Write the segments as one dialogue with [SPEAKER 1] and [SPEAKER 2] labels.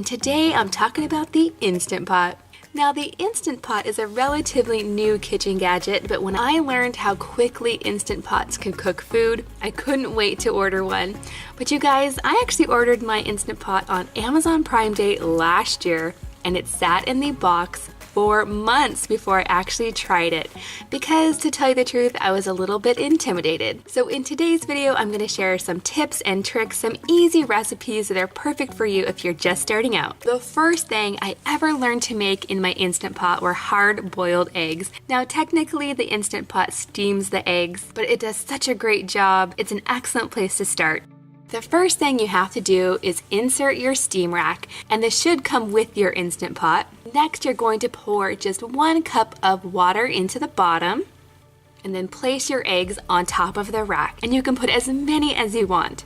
[SPEAKER 1] Today I'm talking about the Instant Pot. Now the Instant Pot is a relatively new kitchen gadget, but when I learned how quickly Instant Pots can cook food, I couldn't wait to order one. But you guys, I actually ordered my Instant Pot on Amazon Prime Day last year, and it sat in the box for months before I actually tried it, because to tell you the truth, I was a little bit intimidated. So in today's video, I'm going to share some tips and tricks, some easy recipes that are perfect for you if you're just starting out. The first thing I ever learned to make in my Instant Pot were hard-boiled eggs. Now technically the Instant Pot steams the eggs, but it does such a great job. It's an excellent place to start. The first thing you have to do is insert your steam rack, and this should come with your Instant Pot. Next, you're going to pour just 1 cup of water into the bottom, and then place your eggs on top of the rack, and you can put as many as you want.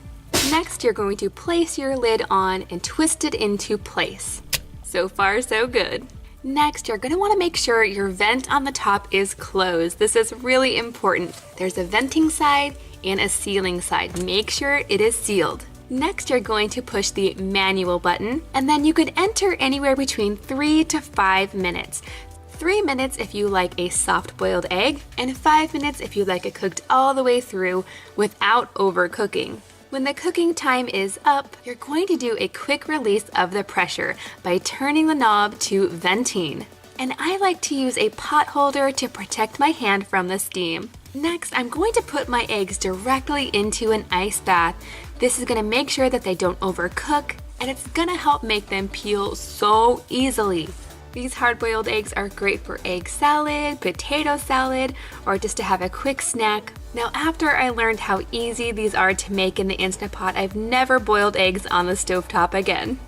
[SPEAKER 1] Next, you're going to place your lid on and twist it into place. So far, so good. Next, you're going to want to make sure your vent on the top is closed. This is really important. There's a venting side and a sealing side. Make sure it is sealed. Next, you're going to push the manual button, and then you could enter anywhere between 3 to 5 minutes. 3 minutes if you like a soft-boiled egg, and 5 minutes if you like it cooked all the way through without overcooking. When the cooking time is up, you're going to do a quick release of the pressure by turning the knob to venting. And I like to use a pot holder to protect my hand from the steam. Next, I'm going to put my eggs directly into an ice bath. This is going to make sure that they don't overcook, and it's going to help make them peel so easily. These hard-boiled eggs are great for egg salad, potato salad, or just to have a quick snack. Now, after I learned how easy these are to make in the Instant Pot, I've never boiled eggs on the stovetop again.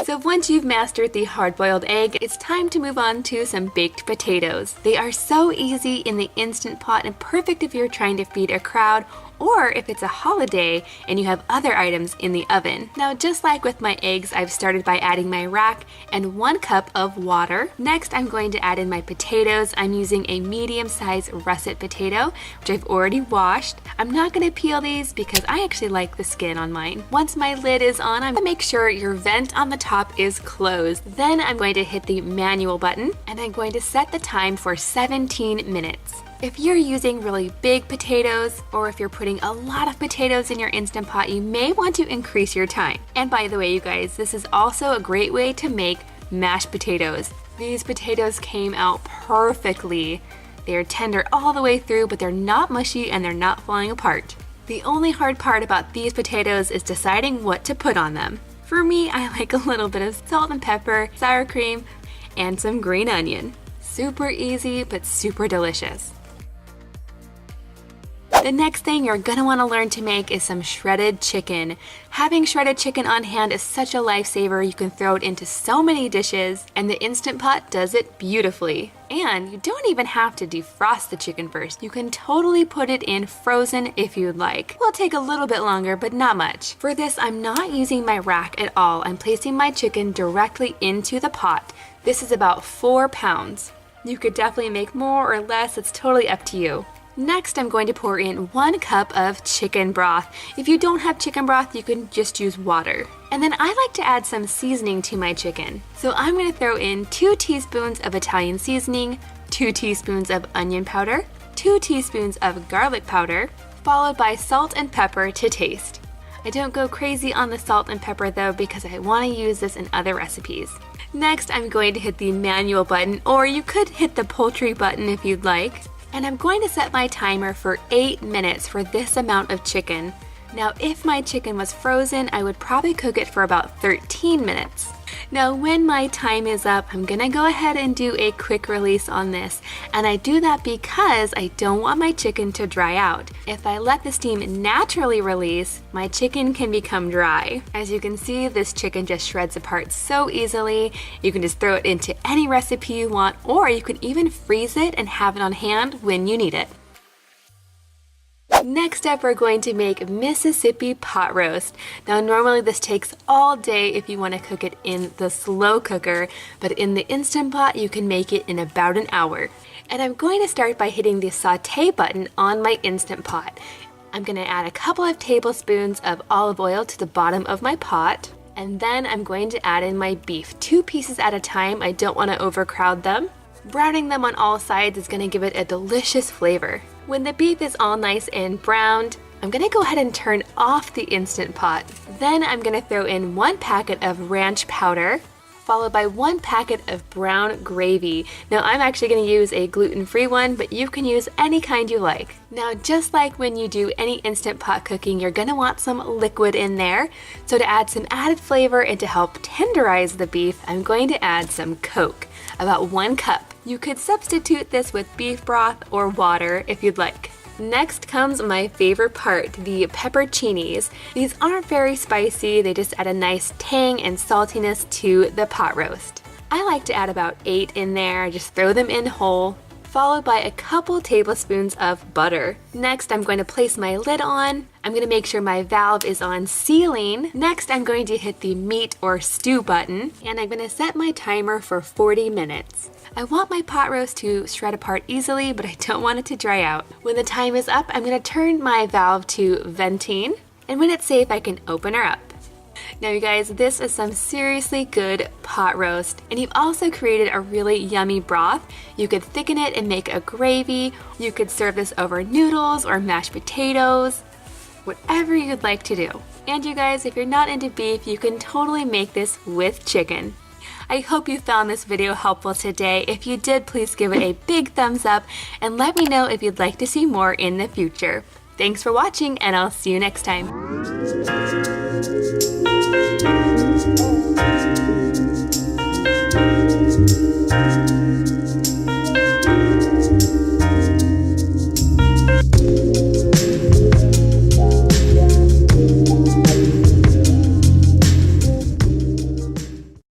[SPEAKER 1] So once you've mastered the hard-boiled egg, it's time to move on to some baked potatoes. They are so easy in the Instant Pot and perfect if you're trying to feed a crowd or if it's a holiday and you have other items in the oven. Now, just like with my eggs, I've started by adding my rack and 1 cup of water. Next, I'm going to add in my potatoes. I'm using a medium-sized russet potato, which I've already washed. I'm not going to peel these because I actually like the skin on mine. Once my lid is on, I'm going to make sure your vent on the top is closed. Then I'm going to hit the manual button, and I'm going to set the time for 17 minutes. If you're using really big potatoes, or if you're putting a lot of potatoes in your Instant Pot, you may want to increase your time. And by the way, you guys, this is also a great way to make mashed potatoes. These potatoes came out perfectly. They are tender all the way through, but they're not mushy and they're not falling apart. The only hard part about these potatoes is deciding what to put on them. For me, I like a little bit of salt and pepper, sour cream, and some green onion. Super easy, but super delicious. The next thing you're going to want to learn to make is some shredded chicken. Having shredded chicken on hand is such a lifesaver. You can throw it into so many dishes, and the Instant Pot does it beautifully. And you don't even have to defrost the chicken first. You can totally put it in frozen if you'd like. It will take a little bit longer, but not much. For this, I'm not using my rack at all. I'm placing my chicken directly into the pot. This is about 4 pounds. You could definitely make more or less. It's totally up to you. Next, I'm going to pour in 1 cup of chicken broth. If you don't have chicken broth, you can just use water. And then I like to add some seasoning to my chicken. So I'm going to throw in 2 teaspoons of Italian seasoning, 2 teaspoons of onion powder, 2 teaspoons of garlic powder, followed by salt and pepper to taste. I don't go crazy on the salt and pepper though, because I want to use this in other recipes. Next, I'm going to hit the manual button, or you could hit the poultry button if you'd like. And I'm going to set my timer for 8 minutes for this amount of chicken. Now, if my chicken was frozen, I would probably cook it for about 13 minutes. Now, when my time is up, I'm gonna go ahead and do a quick release on this. And I do that because I don't want my chicken to dry out. If I let the steam naturally release, my chicken can become dry. As you can see, this chicken just shreds apart so easily. You can just throw it into any recipe you want, or you can even freeze it and have it on hand when you need it. Next up, we're going to make Mississippi pot roast. Now, normally this takes all day if you want to cook it in the slow cooker, but in the Instant Pot, you can make it in about an hour. And I'm going to start by hitting the saute button on my Instant Pot. I'm gonna add a couple of tablespoons of olive oil to the bottom of my pot. And then I'm going to add in my beef, 2 pieces at a time. I don't want to overcrowd them. Browning them on all sides is going to give it a delicious flavor. When the beef is all nice and browned, I'm going to go ahead and turn off the Instant Pot. Then I'm going to throw in 1 packet of ranch powder, followed by 1 packet of brown gravy. Now I'm actually going to use a gluten-free one, but you can use any kind you like. Now just like when you do any Instant Pot cooking, you're going to want some liquid in there. So to add some added flavor and to help tenderize the beef, I'm going to add some Coke, about 1 cup. You could substitute this with beef broth or water if you'd like. Next comes my favorite part, the pepperoncinis. These aren't very spicy, they just add a nice tang and saltiness to the pot roast. I like to add about 8 in there, just throw them in whole, followed by a couple tablespoons of butter. Next, I'm going to place my lid on. I'm going to make sure my valve is on sealing. Next, I'm going to hit the meat or stew button, and I'm going to set my timer for 40 minutes. I want my pot roast to shred apart easily, but I don't want it to dry out. When the time is up, I'm going to turn my valve to venting, and when it's safe, I can open her up. Now you guys, this is some seriously good pot roast, and you've also created a really yummy broth. You could thicken it and make a gravy. You could serve this over noodles or mashed potatoes, whatever you'd like to do. And you guys, if you're not into beef, you can totally make this with chicken. I hope you found this video helpful today. If you did, please give it a big thumbs up and let me know if you'd like to see more in the future. Thanks for watching, and I'll see you next time.